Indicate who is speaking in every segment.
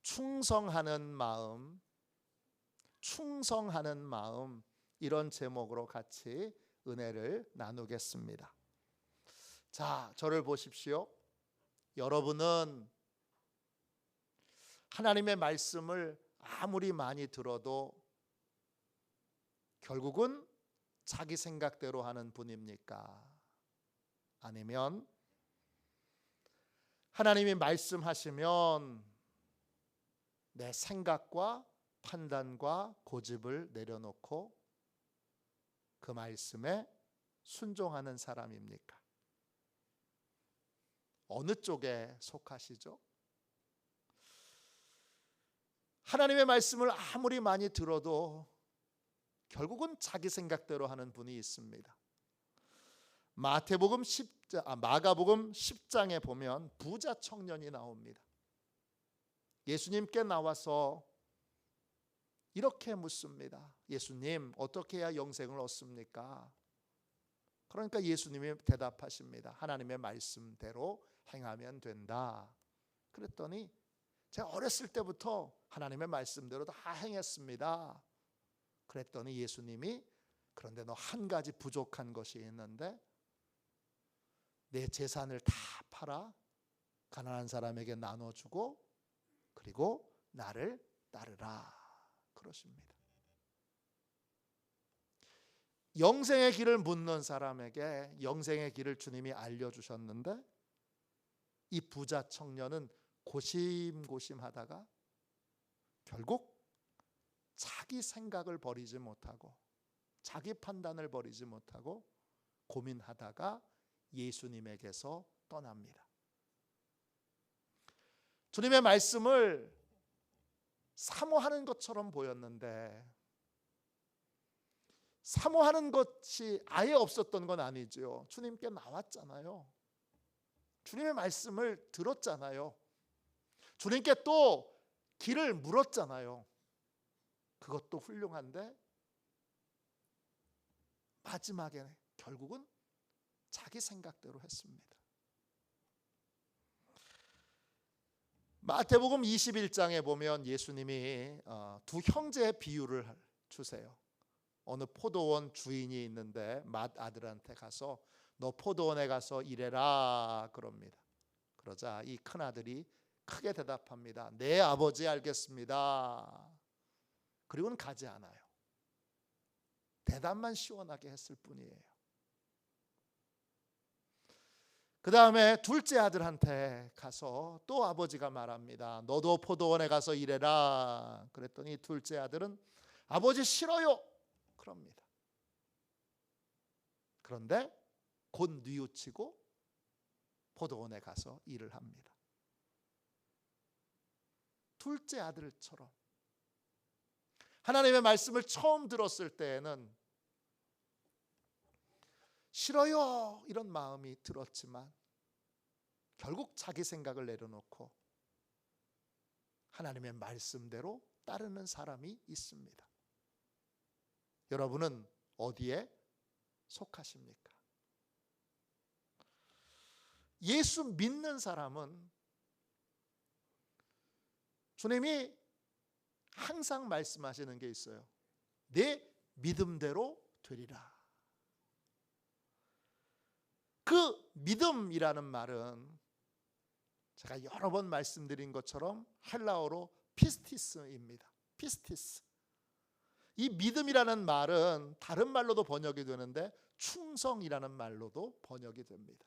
Speaker 1: 충성하는 마음, 이런 제목으로 같이 은혜를 나누겠습니다. 자, 저를 보십시오. 여러분은 하나님의 말씀을 아무리 많이 들어도 결국은 자기 생각대로 하는 분입니까? 아니면 하나님이 말씀하시면 내 생각과 판단과 고집을 내려놓고 그 말씀에 순종하는 사람입니까? 어느 쪽에 속하시죠? 하나님의 말씀을 아무리 많이 들어도 결국은 자기 생각대로 하는 분이 있습니다. 마가복음 10장에 보면 부자 청년이 나옵니다. 예수님께 나와서 이렇게 묻습니다. 예수님, 어떻게 해야 영생을 얻습니까? 그러니까 예수님이 대답하십니다. 하나님의 말씀대로 행하면 된다. 그랬더니 제가 어렸을 때부터 하나님의 말씀대로 다 행했습니다. 그랬더니 예수님이 그런데 너 한 가지 부족한 것이 있는데 내 재산을 다 팔아 가난한 사람에게 나눠주고 그리고 나를 따르라 그러십니다. 영생의 길을 묻는 사람에게 영생의 길을 주님이 알려주셨는데 이 부자 청년은 고심고심하다가 결국 자기 생각을 버리지 못하고 자기 판단을 버리지 못하고 고민하다가 예수님에게서 떠납니다. 주님의 말씀을 사모하는 것처럼 보였는데 사모하는 것이 아예 없었던 건 아니죠. 주님께 나왔잖아요. 주님의 말씀을 들었잖아요. 주님께 또 길을 물었잖아요. 그것도 훌륭한데 마지막에 결국은 자기 생각대로 했습니다. 마태복음 21장에 보면 예수님이 두 형제의 비유를 주세요. 어느 포도원 주인이 있는데 맏아들한테 가서 너 포도원에 가서 일해라 그럽니다. 그러자 이 큰아들이 크게 대답합니다. 네 아버지 알겠습니다. 그리고는 가지 않아요. 대답만 시원하게 했을 뿐이에요. 그 다음에 둘째 아들한테 가서 또 아버지가 말합니다. 너도 포도원에 가서 일해라. 그랬더니 둘째 아들은 아버지 싫어요. 그럽니다. 그런데 곧 뉘우치고 포도원에 가서 일을 합니다. 둘째 아들처럼 하나님의 말씀을 처음 들었을 때에는 싫어요 이런 마음이 들었지만 결국 자기 생각을 내려놓고 하나님의 말씀대로 따르는 사람이 있습니다. 여러분은 어디에 속하십니까? 예수 믿는 사람은 주님이 항상 말씀하시는 게 있어요. 내 믿음대로 되리라. 그 믿음이라는 말은 제가 여러 번 말씀드린 것처럼 헬라어로 피스티스입니다. 피스티스. 이 믿음이라는 말은 다른 말로도 번역이 되는데 충성이라는 말로도 번역이 됩니다.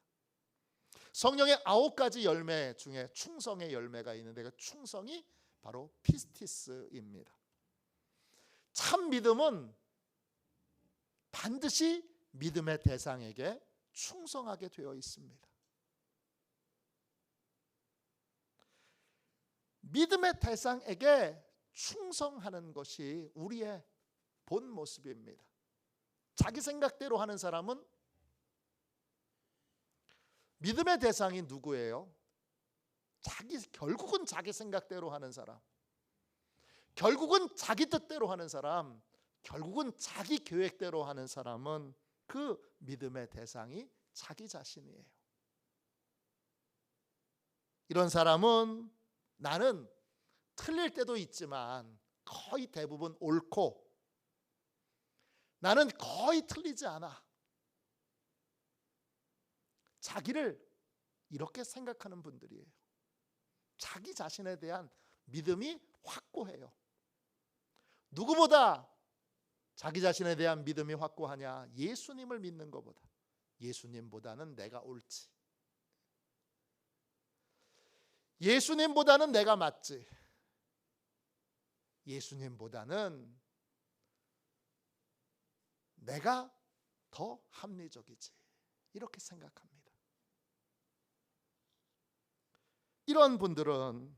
Speaker 1: 성령의 9가지 열매 중에 충성의 열매가 있는데 그 충성이 바로 피스티스입니다. 참 믿음은 반드시 믿음의 대상에게 충성하게 되어 있습니다. 믿음의 대상에게 충성하는 것이 우리의 본 모습입니다. 자기 생각대로 하는 사람은 믿음의 대상이 누구예요? 결국은 자기 생각대로 하는 사람, 결국은 자기 뜻대로 하는 사람, 결국은 자기 계획대로 하는 사람은 그 믿음의 대상이 자기 자신이에요. 이런 사람은 나는 틀릴 때도 있지만 거의 대부분 옳고 나는 거의 틀리지 않아. 자기를 이렇게 생각하는 분들이에요. 자기 자신에 대한 믿음이 확고해요. 누구보다 자기 자신에 대한 믿음이 확고하냐? 예수님을 믿는 것보다. 예수님보다는 내가 옳지. 예수님보다는 내가 맞지. 예수님보다는 내가 더 합리적이지. 이렇게 생각합니다. 이런 분들은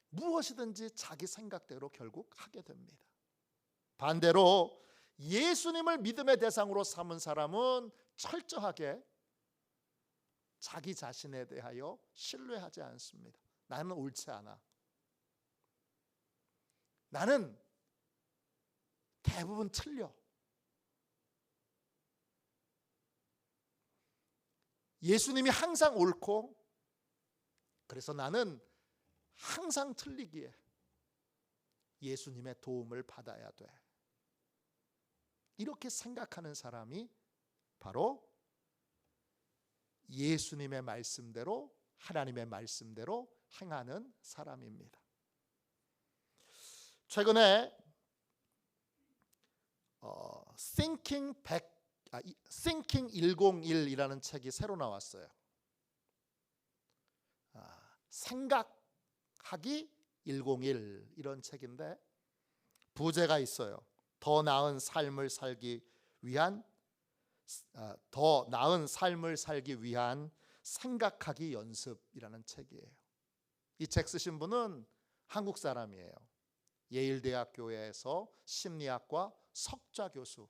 Speaker 1: 무엇이든지 자기 생각대로 결국 하게 됩니다. 반대로 예수님을 믿음의 대상으로 삼은 사람은 철저하게 자기 자신에 대하여 신뢰하지 않습니다. 나는 옳지 않아. 나는 대부분 틀려. 예수님이 항상 옳고 그래서 나는 항상 틀리기에 예수님의 도움을 받아야 돼. 이렇게 생각하는 사람이 바로 예수님의 말씀대로 하나님의 말씀대로 행하는 사람입니다. 최근에 Thinking 101이라는 책이 새로 나왔어요. 생각하기 101 이런 책인데 부제가 있어요. 더 나은 삶을 살기 위한 생각하기 연습이라는 책이에요. 이 책 쓰신 분은 한국 사람이에요. 예일대학교에서 심리학과 석좌 교수.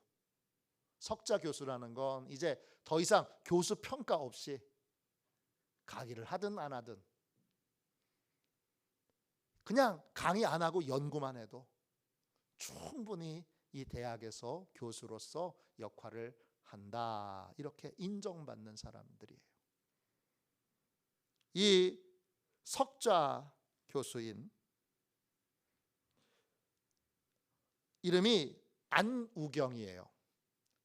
Speaker 1: 석좌 교수라는 건 이제 더 이상 교수 평가 없이 강의를 하든 안 하든 그냥 강의 안 하고 연구만 해도 충분히 이 대학에서 교수로서 역할을 한다. 이렇게 인정받는 사람들이에요. 이 석좌 교수인 이름이 안우경이에요.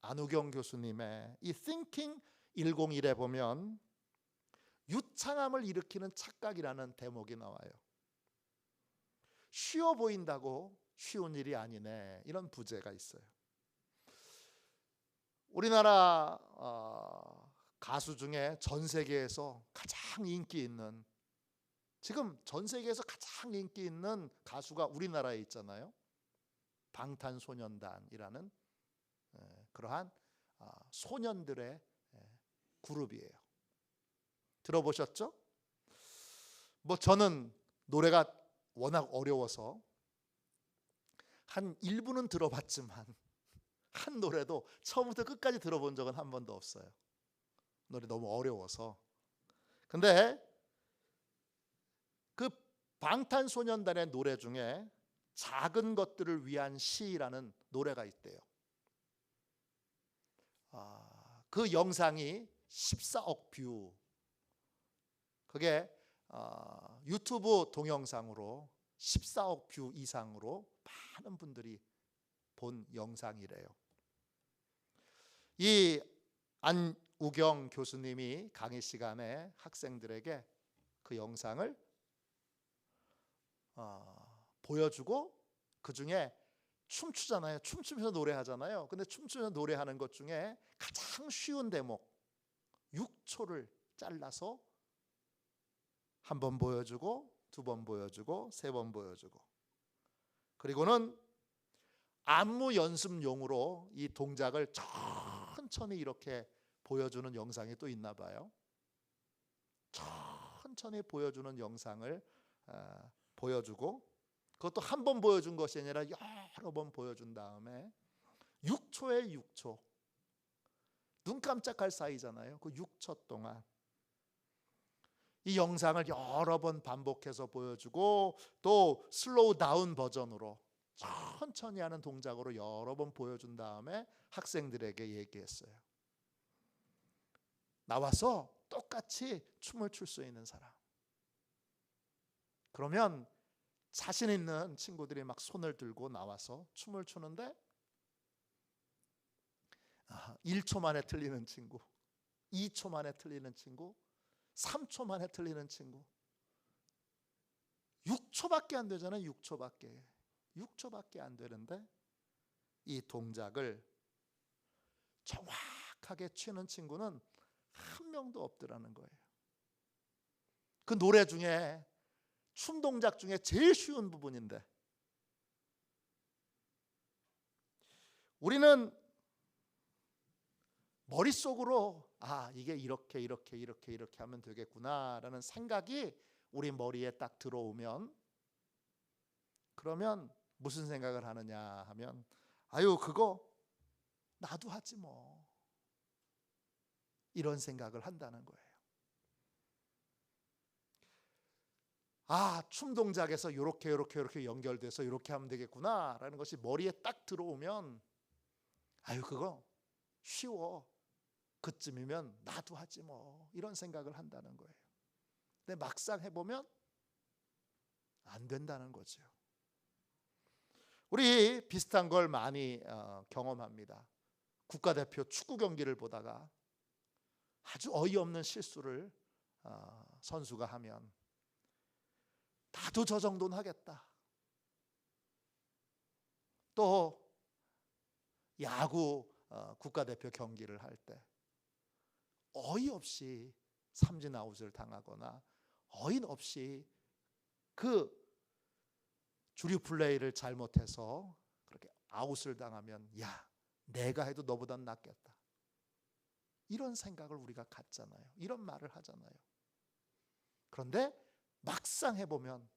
Speaker 1: 안우경 교수님의 이 Thinking 101에 보면 유창함을 일으키는 착각이라는 대목이 나와요. 쉬워 보인다고 쉬운 일이 아니네. 이런 부제가 있어요. 우리나라 가수 중에 전 세계에서 가장 인기 있는, 지금 전 세계에서 가장 인기 있는 가수가 우리나라에 있잖아요. 방탄소년단이라는 그러한 소년들의 그룹이에요. 들어보셨죠? 저는 노래가 워낙 어려워서 한 1부는 들어봤지만 한 노래도 처음부터 끝까지 들어본 적은 한 번도 없어요. 노래 너무 어려워서. 근데 그 방탄소년단의 노래 중에 작은 것들을 위한 시라는 노래가 있대요. 그 영상이 14억 뷰. 그게 유튜브 동영상으로 14억 뷰 이상으로 많은 분들이 본 영상이래요. 이 안우경 교수님이 강의 시간에 학생들에게 그 영상을 보여주고 그 중에 춤추잖아요. 춤추면서 노래하잖아요. 근데 춤추면서 노래하는 것 중에 가장 쉬운 대목 6초를 잘라서 한 번 보여주고 두 번 보여주고 세 번 보여주고 그리고는 안무 연습용으로 이 동작을 천천히 이렇게 보여주는 영상이 또 있나 봐요. 천천히 보여주는 영상을 보여주고 그것도 한 번 보여준 것이 아니라 여러 번 보여준 다음에 6초에 6초 눈 깜짝할 사이잖아요. 그 6초 동안 이 영상을 여러 번 반복해서 보여주고 또 슬로우 다운 버전으로 천천히 하는 동작으로 여러 번 보여준 다음에 학생들에게 얘기했어요. 나와서 똑같이 춤을 출 수 있는 사람. 그러면 자신 있는 친구들이 막 손을 들고 나와서 춤을 추는데 1초 만에 틀리는 친구, 2초 만에 틀리는 친구, 3초 만에 틀리는 친구, 6초밖에 안 되잖아요. 6초밖에 안 되는데 이 동작을 정확하게 취는 친구는 한 명도 없더라는 거예요. 그 노래 중에 춤 동작 중에 제일 쉬운 부분인데 우리는 머릿속으로 이게 이렇게 하면 되겠구나라는 생각이 우리 머리에 딱 들어오면, 그러면 무슨 생각을 하느냐 하면 그거 나도 하지 뭐, 이런 생각을 한다는 거예요. 춤 동작에서 이렇게 연결돼서 이렇게 하면 되겠구나라는 것이 머리에 딱 들어오면 그거 쉬워, 그쯤이면 나도 하지 뭐, 이런 생각을 한다는 거예요. 근데 막상 해보면 안 된다는 거죠. 우리 비슷한 걸 많이 경험합니다. 국가대표 축구 경기를 보다가 아주 어이없는 실수를 선수가 하면 나도 저 정도는 하겠다. 또 야구 국가대표 경기를 할 때 어이없이 삼진 아웃을 당하거나 어이없이 그 주류 플레이를 잘못해서 그렇게 아웃을 당하면 내가 해도 너보단 낫겠다, 이런 생각을 우리가 갖잖아요. 이런 말을 하잖아요. 그런데 막상 해보면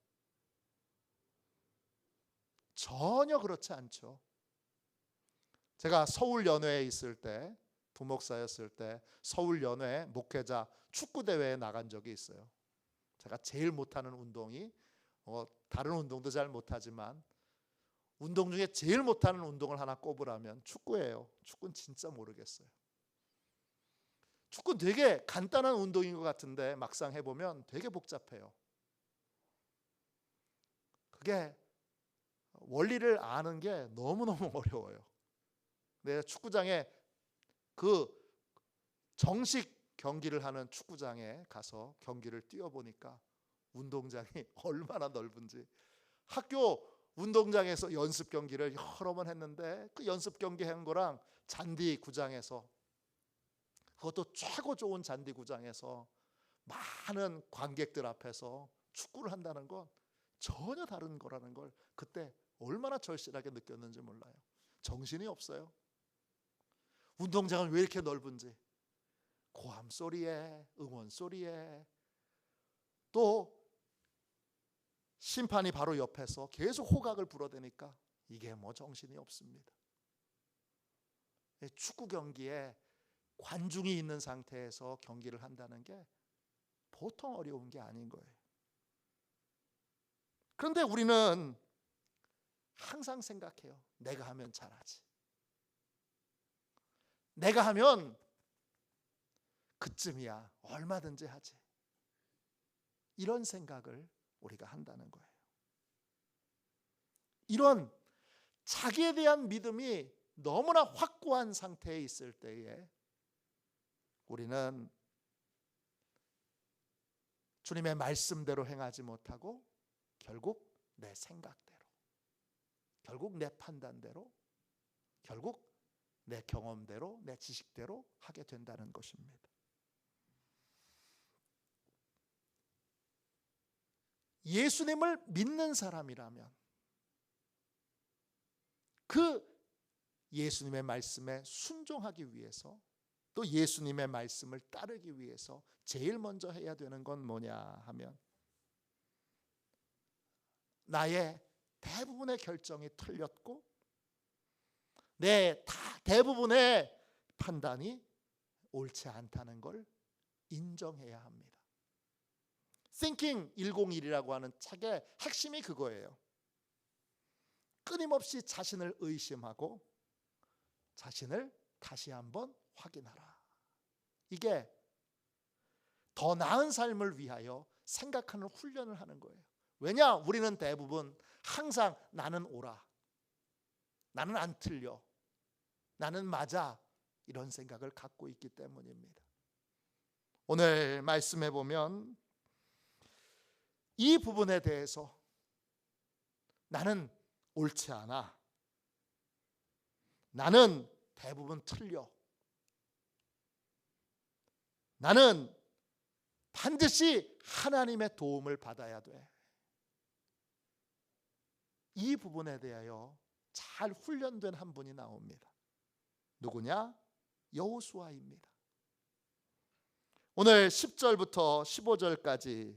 Speaker 1: 전혀 그렇지 않죠. 제가 서울연회에 있을 때, 부목사였을 때 서울연회 목회자 축구대회에 나간 적이 있어요. 제가 제일 못하는 운동이 다른 운동도 잘 못하지만 운동 중에 제일 못하는 운동을 하나 꼽으라면 축구예요. 축구는 진짜 모르겠어요. 축구는 되게 간단한 운동인 것 같은데 막상 해보면 되게 복잡해요. 그게 원리를 아는 게 너무너무 어려워요. 내가 축구장에 그 정식 경기를 하는 축구장에 가서 경기를 뛰어보니까 운동장이 얼마나 넓은지, 학교 운동장에서 연습 경기를 여러 번 했는데 그 연습 경기 한 거랑 잔디 구장에서, 그것도 최고 좋은 잔디 구장에서 많은 관객들 앞에서 축구를 한다는 건 전혀 다른 거라는 걸 그때 얼마나 절실하게 느꼈는지 몰라요. 정신이 없어요. 운동장은 왜 이렇게 넓은지, 고함 소리에, 응원 소리에, 또 심판이 바로 옆에서 계속 호각을 불어대니까 이게 뭐 정신이 없습니다. 축구 경기에 관중이 있는 상태에서 경기를 한다는 게 보통 어려운 게 아닌 거예요. 그런데 우리는 항상 생각해요. 내가 하면 잘하지. 내가 하면 그쯤이야, 얼마든지 하지. 이런 생각을 우리가 한다는 거예요. 이런 자기에 대한 믿음이 너무나 확고한 상태에 있을 때에 우리는 주님의 말씀대로 행하지 못하고 결국 내 생각대로, 결국 내 판단대로, 결국 내 경험대로, 내 지식대로 하게 된다는 것입니다. 예수님을 믿는 사람이라면 그 예수님의 말씀에 순종하기 위해서, 또 예수님의 말씀을 따르기 위해서 제일 먼저 해야 되는 건 뭐냐 하면, 나의 대부분의 결정이 틀렸고 내 대부분의 판단이 옳지 않다는 걸 인정해야 합니다. Thinking 101이라고 하는 책의 핵심이 그거예요. 끊임없이 자신을 의심하고 자신을 다시 한번 확인하라. 이게 더 나은 삶을 위하여 생각하는 훈련을 하는 거예요. 왜냐? 우리는 대부분 항상 나는 옳아, 나는 안 틀려, 나는 맞아, 이런 생각을 갖고 있기 때문입니다. 오늘 말씀해 보면 이 부분에 대해서 나는 옳지 않아, 나는 대부분 틀려, 나는 반드시 하나님의 도움을 받아야 돼, 이 부분에 대하여 잘 훈련된 한 분이 나옵니다. 누구냐? 여호수아입니다. 오늘 10절부터 15절까지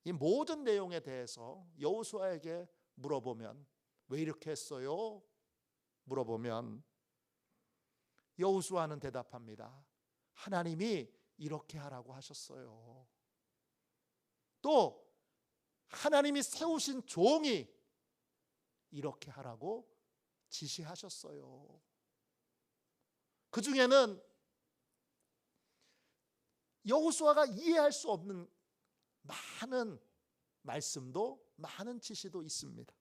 Speaker 1: 이 모든 내용에 대해서 여호수아에게 물어보면, 왜 이렇게 했어요? 물어보면 여호수아는 대답합니다. 하나님이 이렇게 하라고 하셨어요. 또 하나님이 세우신 종이 이렇게 하라고 지시하셨어요. 그 중에는 여호수아가 이해할 수 없는 많은 말씀도, 많은 지시도 있습니다.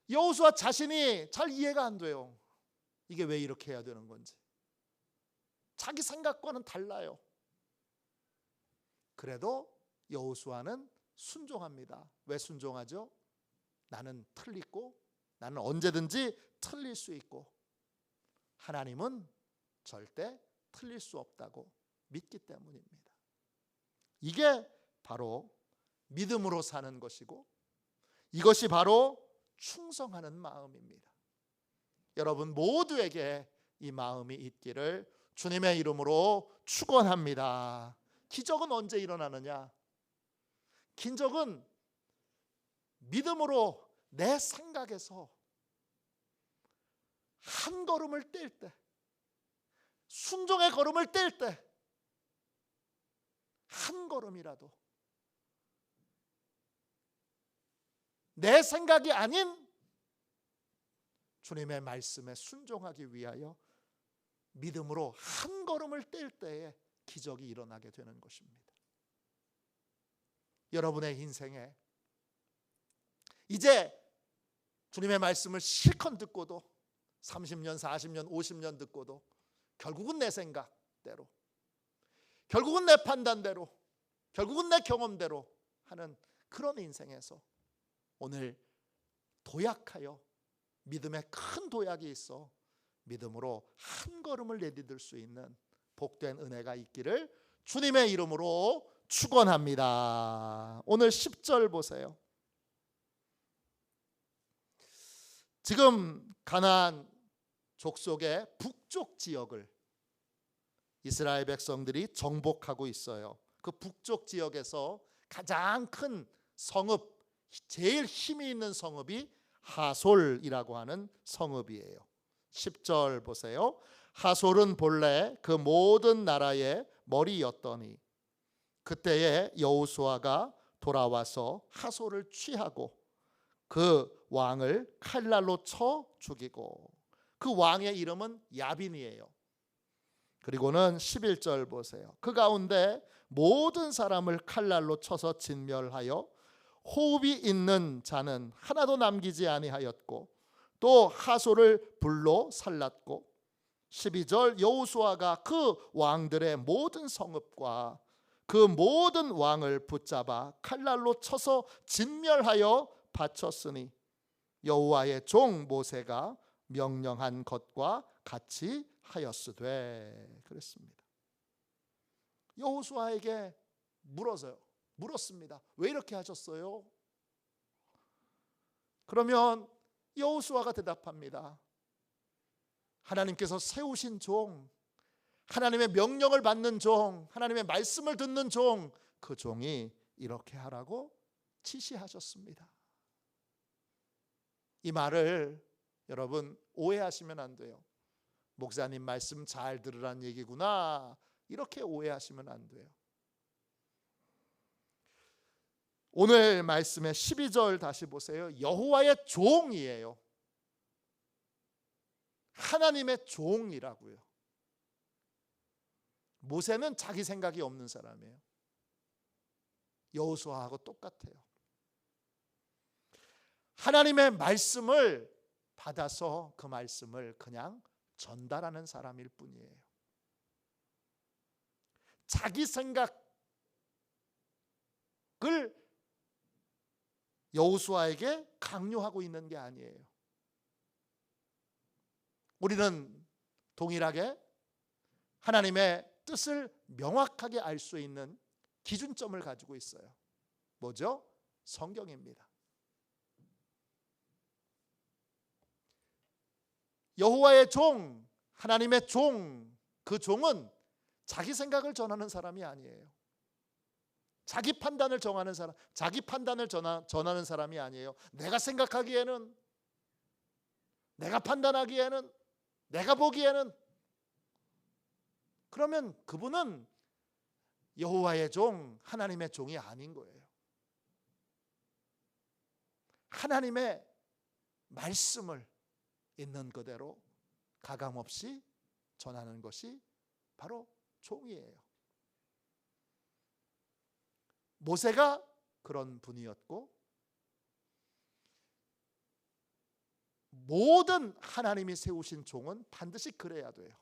Speaker 1: 여호수아 자신이 잘 이해가 안 돼요. 이게 왜 이렇게 해야 되는 건지. 자기 생각과는 달라요. 그래도 여호수아는 순종합니다. 왜 순종하죠? 나는 틀리고, 나는 언제든지 틀릴 수 있고, 하나님은 절대 틀릴 수 없다고 믿기 때문입니다. 이게 바로 믿음으로 사는 것이고, 이것이 바로 충성하는 마음입니다. 여러분 모두에게 이 마음이 있기를 주님의 이름으로 축원합니다. 기적은 언제 일어나느냐? 기적은 믿음으로 내 생각에서 한 걸음을 뗄 때, 순종의 걸음을 뗄 때, 한 걸음이라도 내 생각이 아닌 주님의 말씀에 순종하기 위하여 믿음으로 한 걸음을 뗄 때에 기적이 일어나게 되는 것입니다. 여러분의 인생에 이제 주님의 말씀을 실컷 듣고도 30년, 40년, 50년 듣고도 결국은 내 생각대로, 결국은 내 판단대로, 결국은 내 경험대로 하는 그런 인생에서 오늘 도약하여 믿음의 큰 도약이 있어 믿음으로 한 걸음을 내디딜 수 있는 복된 은혜가 있기를 주님의 이름으로 축원합니다. 오늘 10절 보세요. 지금 가나안 족속의 북쪽 지역을 이스라엘 백성들이 정복하고 있어요. 그 북쪽 지역에서 가장 큰 성읍, 제일 힘이 있는 성읍이 하솔이라고 하는 성읍이에요. 10절 보세요. 하솔은 본래 그 모든 나라의 머리였더니 그때에 여호수아가 돌아와서 하솔을 취하고 그 왕을 칼날로 쳐 죽이고, 그 왕의 이름은 야빈이에요. 그리고는 11절 보세요. 그 가운데 모든 사람을 칼날로 쳐서 진멸하여 호흡이 있는 자는 하나도 남기지 아니하였고, 또 하솔을 불로 살랐고, 12절 여호수아가 그 왕들의 모든 성읍과 그 모든 왕을 붙잡아 칼날로 쳐서 진멸하여 바쳤으니 여호와의 종 모세가 명령한 것과 같이 하였으되. 그랬습니다. 여호수아에게 물었습니다. 왜 이렇게 하셨어요? 그러면 여호수아가 대답합니다. 하나님께서 세우신 종, 하나님의 명령을 받는 종, 하나님의 말씀을 듣는 종, 그 종이 이렇게 하라고 지시하셨습니다. 이 말을 여러분 오해하시면 안 돼요. 목사님 말씀 잘 들으란 얘기구나, 이렇게 오해하시면 안 돼요. 오늘 말씀의 12절 다시 보세요. 여호와의 종이에요. 하나님의 종이라고요. 모세는 자기 생각이 없는 사람이에요. 여호수아하고 똑같아요. 하나님의 말씀을 받아서 그 말씀을 그냥 전달하는 사람일 뿐이에요. 자기 생각을 여호수아에게 강요하고 있는 게 아니에요. 우리는 동일하게 하나님의 뜻을 명확하게 알 수 있는 기준점을 가지고 있어요. 뭐죠? 성경입니다. 여호와의 종, 하나님의 종, 그 종은 자기 생각을 전하는 사람이 아니에요. 자기 판단을 정하는 사람, 자기 판단을 전하는 사람이 아니에요. 내가 생각하기에는, 내가 판단하기에는, 내가 보기에는. 그러면 그분은 여호와의 종, 하나님의 종이 아닌 거예요. 하나님의 말씀을 있는 그대로 가감없이 전하는 것이 바로 종이에요. 모세가 그런 분이었고, 모든 하나님이 세우신 종은 반드시 그래야 돼요.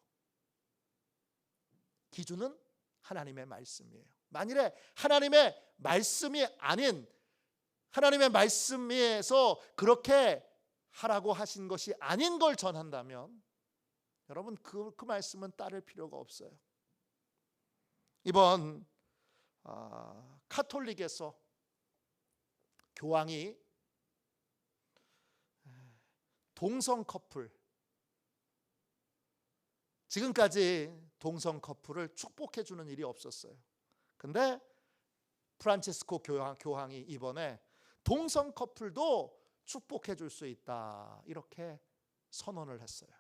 Speaker 1: 기준은 하나님의 말씀이에요. 만일에 하나님의 말씀이 아닌, 하나님의 말씀에서 그렇게 하라고 하신 것이 아닌 걸 전한다면 여러분 그 말씀은 따를 필요가 없어요. 이번 카톨릭에서 교황이 동성 커플, 지금까지 동성 커플을 축복해 주는 일이 없었어요. 근데 프란치스코 교황이 이번에 동성 커플도 축복해 줄 수 있다, 이렇게 선언을 했어요.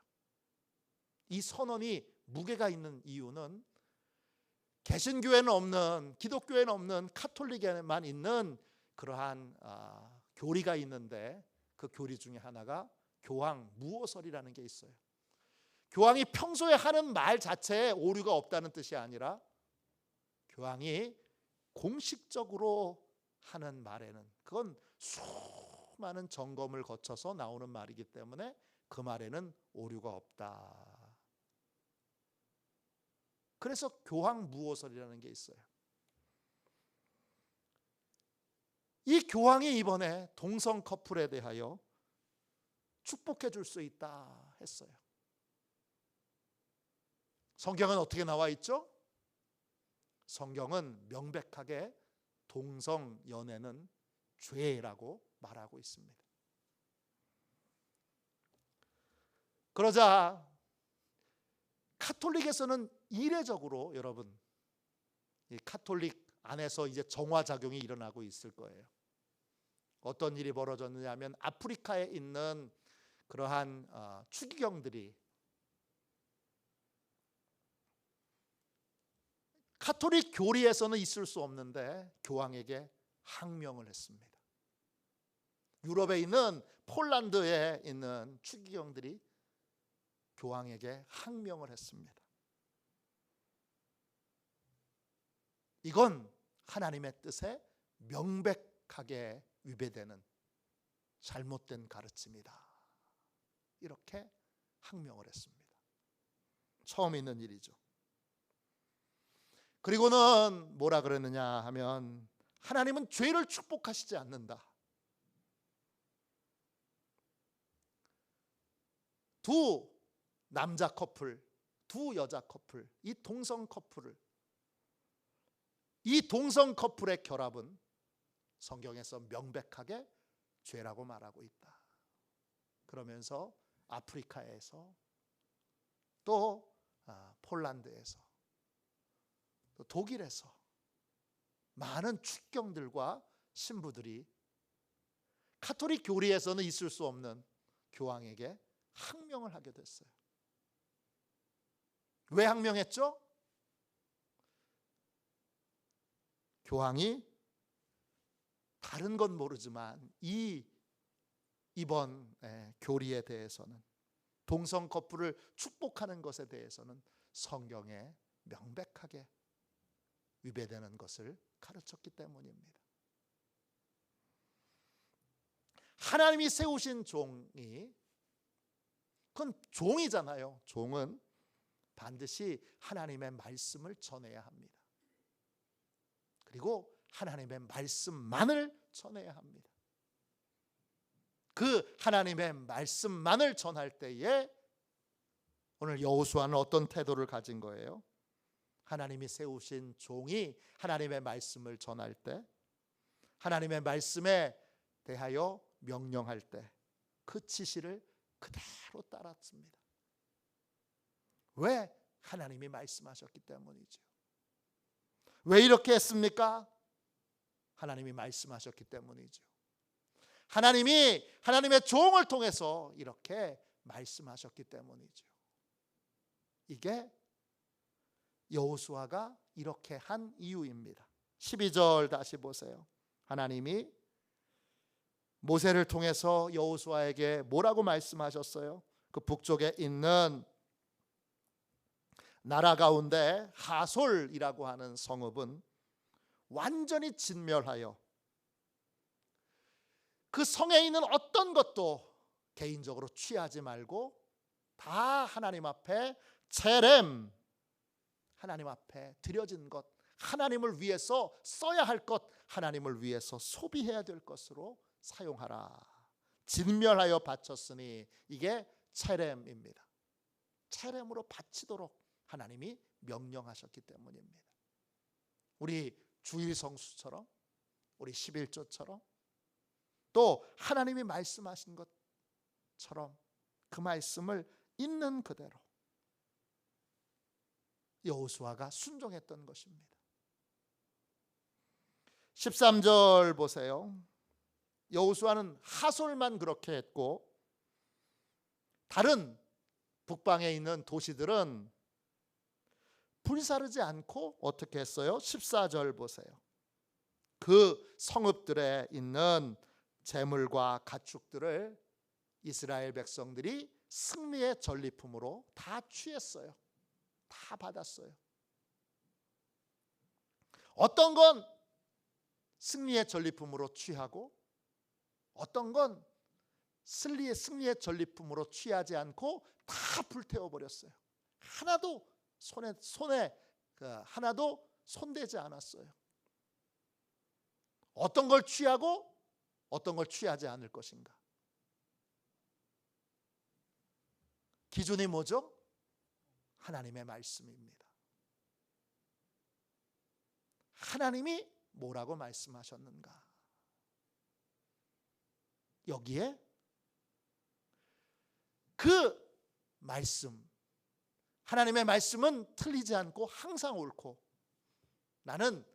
Speaker 1: 이 선언이 무게가 있는 이유는 개신교에는 없는, 기독교에는 없는 카톨릭에만 있는 그러한 교리가 있는데, 그 교리 중에 하나가 교황 무오설이라는 게 있어요. 교황이 평소에 하는 말 자체에 오류가 없다는 뜻이 아니라 교황이 공식적으로 하는 말에는, 그건 수많은 점검을 거쳐서 나오는 말이기 때문에 그 말에는 오류가 없다. 그래서 교황 무오설이라는 게 있어요. 이 교황이 이번에 동성 커플에 대하여 축복해 줄 수 있다 했어요. 성경은 어떻게 나와 있죠? 성경은 명백하게 동성 연애는 죄라고 말하고 있습니다. 그러자 카톨릭에서는 이례적으로, 여러분, 이 카톨릭 안에서 이제 정화작용이 일어나고 있을 거예요. 어떤 일이 벌어졌느냐면 아프리카에 있는 그러한 추기경들이 카톨릭 교리에서는 있을 수 없는데 교황에게 항명을 했습니다. 유럽에 있는 폴란드에 있는 추기경들이 교황에게 항명을 했습니다. 이건 하나님의 뜻에 명백하게 위배되는 잘못된 가르침이다, 이렇게 항명을 했습니다. 처음 있는 일이죠. 그리고는 뭐라 그랬느냐 하면, 하나님은 죄를 축복하시지 않는다. 두 남자 커플, 두 여자 커플, 이 동성 커플의 결합은 성경에서 명백하게 죄라고 말하고 있다. 그러면서 아프리카에서, 또 폴란드에서, 또 독일에서 많은 축경들과 신부들이 카톨릭 교리에서는 있을 수 없는 교황에게 항명을 하게 됐어요. 왜 항명했죠? 교황이 다른 건 모르지만 이번 교리에 대해서는, 동성 커플을 축복하는 것에 대해서는 성경에 명백하게 위배되는 것을 가르쳤기 때문입니다. 하나님이 세우신 종이, 그건 종이잖아요. 종은 반드시 하나님의 말씀을 전해야 합니다. 그리고 하나님의 말씀만을 전해야 합니다. 그 하나님의 말씀만을 전할 때에 오늘 여호수아는 어떤 태도를 가진 거예요? 하나님이 세우신 종이 하나님의 말씀을 전할 때, 하나님의 말씀에 대하여 명령할 때 그 지시를 그대로 따랐습니다. 왜? 하나님이 말씀하셨기 때문이죠. 왜 이렇게 했습니까? 하나님이 말씀하셨기 때문이죠. 하나님의 종을 통해서 이렇게 말씀하셨기 때문이죠. 이게 여호수아가 이렇게 한 이유입니다. 12절 다시 보세요. 하나님이 모세를 통해서 여호수아에게 뭐라고 말씀하셨어요? 그 북쪽에 있는 나라 가운데 하솔이라고 하는 성읍은 완전히 진멸하여 그 성에 있는 어떤 것도 개인적으로 취하지 말고 다 하나님 앞에 체렘, 하나님 앞에 드려진 것, 하나님을 위해서 써야 할 것, 하나님을 위해서 소비해야 될 것으로 사용하라. 진멸하여 바쳤으니 이게 체렘입니다. 체렘으로 바치도록 하나님이 명령하셨기 때문입니다. 우리 주일 성수처럼, 우리 11조처럼, 또 하나님이 말씀하신 것처럼 그 말씀을 있는 그대로 여호수아가 순종했던 것입니다. 13절 보세요. 여호수아는 하솔만 그렇게 했고 다른 북방에 있는 도시들은 불사르지 않고 어떻게 했어요? 14절 보세요. 그 성읍들에 있는 재물과 가축들을 이스라엘 백성들이 승리의 전리품으로 다 취했어요. 다 받았어요. 어떤 건 승리의 전리품으로 취하고 어떤 건 승리의 전리품으로 취하지 않고 다 불태워버렸어요. 하나도 하나도 손대지 않았어요. 어떤 걸 취하고 어떤 걸 취하지 않을 것인가? 기준이 뭐죠? 하나님의 말씀입니다. 하나님이 뭐라고 말씀하셨는가? 여기에 그 말씀, 하나님의 말씀은 틀리지 않고 항상 옳고 나는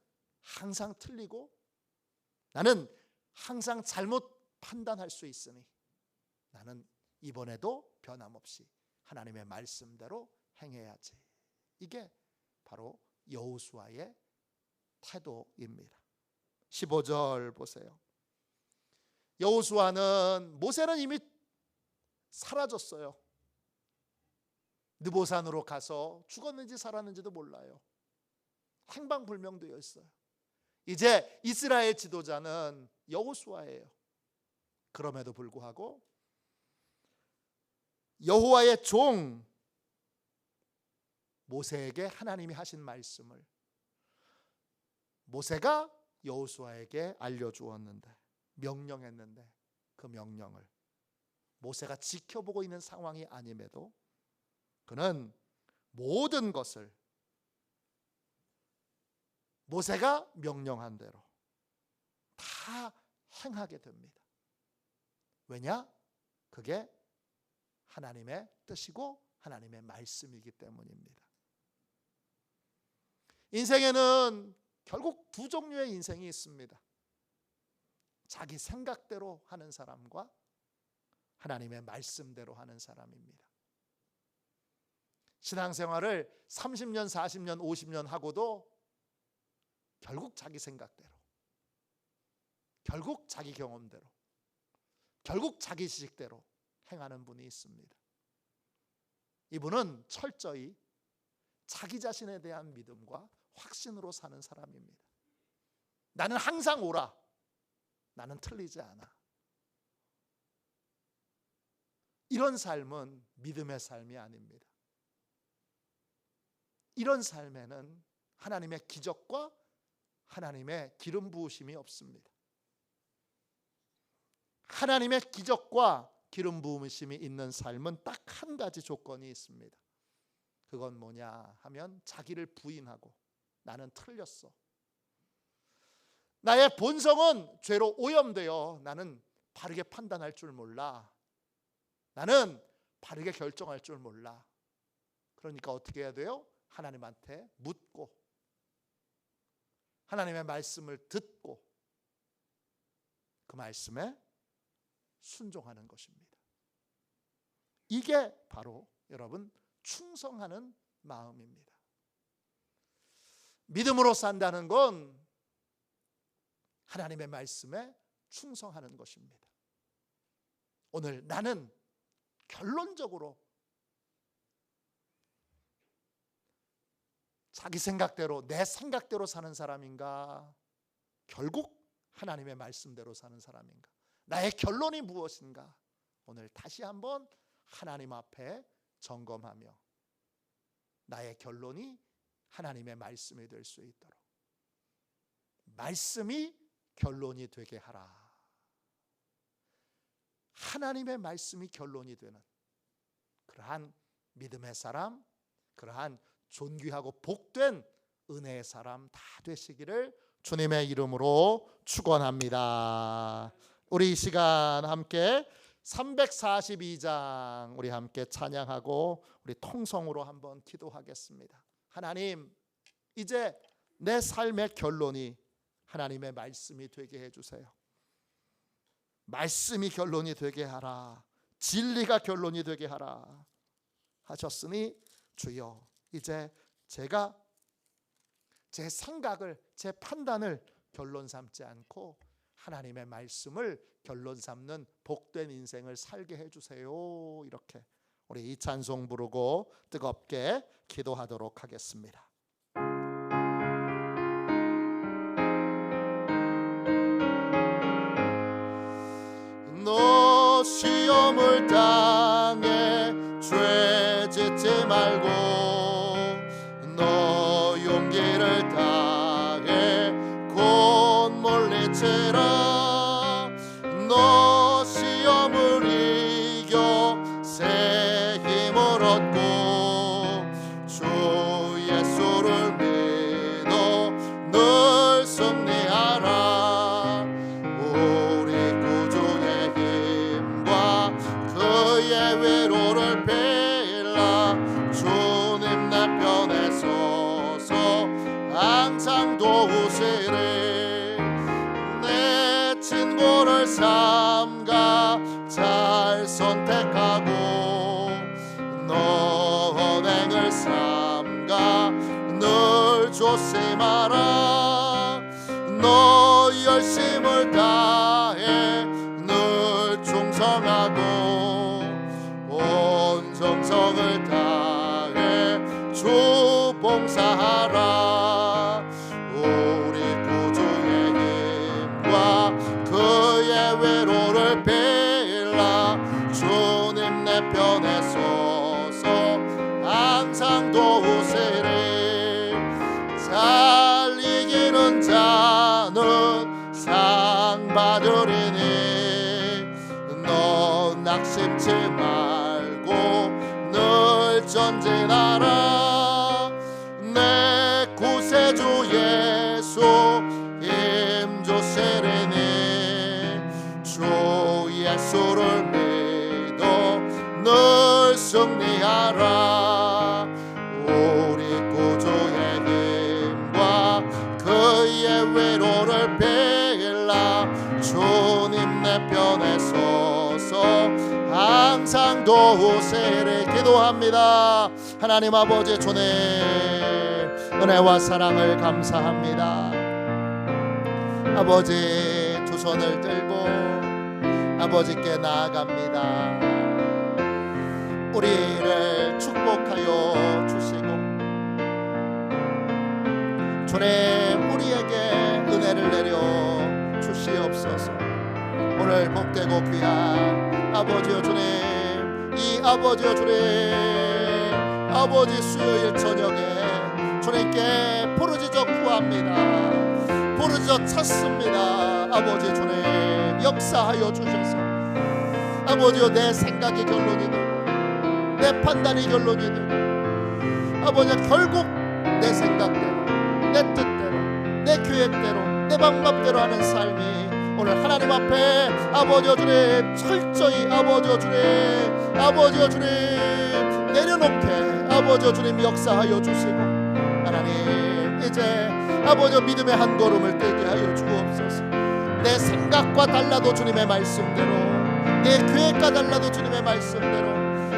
Speaker 1: 항상 틀리고 나는 항상 잘못 판단할 수 있으니 나는 이번에도 변함없이 하나님의 말씀대로 행해야지. 이게 바로 여호수아의 태도입니다. 15절 보세요. 여호수아는 모세는 이미 사라졌어요. 느보산으로 가서 죽었는지 살았는지도 몰라요. 행방불명되어 있어요. 이제 이스라엘 지도자는 여호수아예요. 그럼에도 불구하고 여호와의 종 모세에게 하나님이 하신 말씀을 모세가 여호수아에게 알려주었는데, 명령했는데 그 명령을 모세가 지켜보고 있는 상황이 아님에도 그는 모든 것을 모세가 명령한 대로 다 행하게 됩니다. 왜냐? 그게 하나님의 뜻이고 하나님의 말씀이기 때문입니다. 인생에는 결국 두 종류의 인생이 있습니다. 자기 생각대로 하는 사람과 하나님의 말씀대로 하는 사람입니다. 신앙생활을 30년, 40년, 50년 하고도 결국 자기 생각대로, 결국 자기 경험대로, 결국 자기 지식대로 행하는 분이 있습니다. 이분은 철저히 자기 자신에 대한 믿음과 확신으로 사는 사람입니다. 나는 항상 옳아. 나는 틀리지 않아. 이런 삶은 믿음의 삶이 아닙니다. 이런 삶에는 하나님의 기적과 하나님의 기름 부으심이 없습니다. 하나님의 기적과 기름 부으심이 있는 삶은 딱 한 가지 조건이 있습니다. 그건 뭐냐 하면 자기를 부인하고 나는 틀렸어. 나의 본성은 죄로 오염되어 나는 바르게 판단할 줄 몰라. 나는 바르게 결정할 줄 몰라. 그러니까 어떻게 해야 돼요? 하나님한테 묻고 하나님의 말씀을 듣고 그 말씀에 순종하는 것입니다. 이게 바로 여러분 충성하는 마음입니다. 믿음으로 산다는 건 하나님의 말씀에 충성하는 것입니다. 오늘 나는 결론적으로 자기 생각대로 내 생각대로 사는 사람인가? 결국 하나님의 말씀대로 사는 사람인가? 나의 결론이 무엇인가? 오늘 다시 한번 하나님 앞에 점검하며 나의 결론이 하나님의 말씀이 될 수 있도록 말씀이 결론이 되게 하라. 하나님의 말씀이 결론이 되는 그러한 믿음의 사람, 그러한 존귀하고 복된 은혜의 사람 다 되시기를 주님의 이름으로 축원합니다. 우리 이 시간 함께 342장 우리 함께 찬양하고 우리 통성으로 한번 기도하겠습니다. 하나님, 이제 내 삶의 결론이 하나님의 말씀이 되게 해주세요. 말씀이 결론이 되게 하라. 진리가 결론이 되게 하라 하셨으니 주여, 이제 제가 제 생각을, 제 판단을 결론 삼지 않고 하나님의 말씀을 결론 삼는 복된 인생을 살게 해주세요. 이렇게 우리 이 찬송 부르고 뜨겁게 기도하도록 하겠습니다. 너 시험을 당해 죄 짓지 말고 너 용기를 다해 곧 물리치라. 너 시험을 이겨 새 힘을 얻고 주 예수를 믿어 늘 승리하라. 우리 구주의 힘과 그의 위로를 빌라. 주님 내 편에 서서 항상 도우시리. 내 친구를 삼가 잘 선택하고 너 언행을 삼가 늘 조심하라. 너 열심을 다해 늘 충성하고 온 정성을 다해 주 봉사하라. 우리 구주의 힘과 그의 위로를 빌라. 주님 내 편에 서서 항상 도우시리. 잘 이기는 자는 상 받으리니 너 낙심치 말고 늘 전진하라. 내 구세주 예수 힘 주시리니 주 예수를 믿어 늘 승리하라. 우리 구주의 힘과 그의 위로를 빌라. 주님 내 편에 서서 항상 도우시리. 기도합니다. 하나님 아버지, 주님 은혜와 사랑을 감사합니다. 아버지, 두 손을 들고 아버지께 나아갑니다. 우리를 축복하여 주시고 주님, 우리에게 은혜를 내려 주시옵소서. 오늘 복되고 귀한 아버지여 주님, 이 아버지여 주님, 아버지 수요일 저녁에 주님께 부르짖어 구합니다. 부르짖어 찾습니다. 아버지 주님 역사하여 주셔서 아버지여 내 생각이 결론이 되고 내 판단이 결론이 되고 아버지 결국 내 생각대로 내 뜻대로 내 계획대로 내 방법대로 하는 삶이 오늘 하나님 앞에 아버지여 주님 철저히 아버지여 주님 내려놓게 아버지여 주님 역사하여 주시고 하나님 이제 아버지여 믿음의 한 걸음을 떼게 하여 주옵소서. 내 생각과 달라도 주님의 말씀대로 내 계획과 달라도 주님의 말씀대로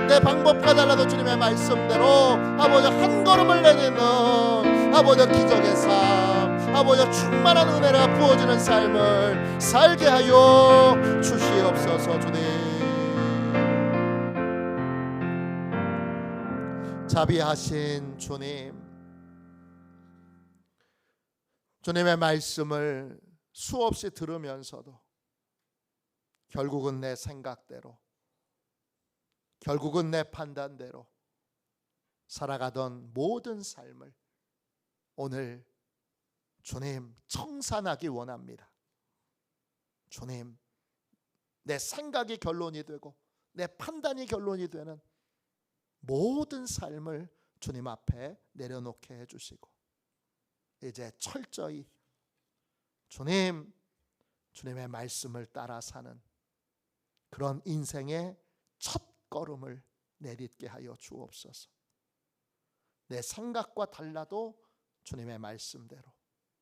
Speaker 1: 내 방법과 달라도 주님의 말씀대로 아버지 한 걸음을 내딛는 아버지 기적의 삶 아버지 충만한 은혜가 부어지는 삶을 살게 하여 주시옵소서. 주님 자비하신 주님의 말씀을 수없이 들으면서도 결국은 내 생각대로 결국은 내 판단대로 살아가던 모든 삶을 오늘 주님 청산하기 원합니다. 주님 내 생각이 결론이 되고 내 판단이 결론이 되는 모든 삶을 주님 앞에 내려놓게 해주시고 이제 철저히 주님의 말씀을 따라 사는 그런 인생의 첫 걸음을 내딛게 하여 주옵소서. 내 생각과 달라도 주님의 말씀대로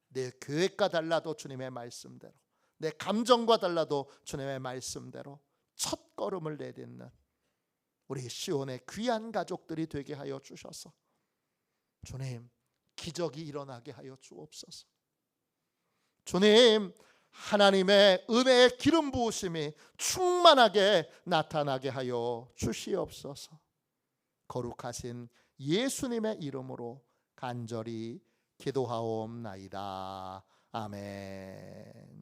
Speaker 1: 내 계획과 달라도 주님의 말씀대로 내 감정과 달라도 주님의 말씀대로 첫 걸음을 내딛는 우리 시온의 귀한 가족들이 되게 하여 주셔서 주님 기적이 일어나게 하여 주옵소서. 주님 하나님의 은혜의 기름 부으심이 충만하게 나타나게 하여 주시옵소서. 거룩하신 예수님의 이름으로 간절히 기도하옵나이다. 아멘.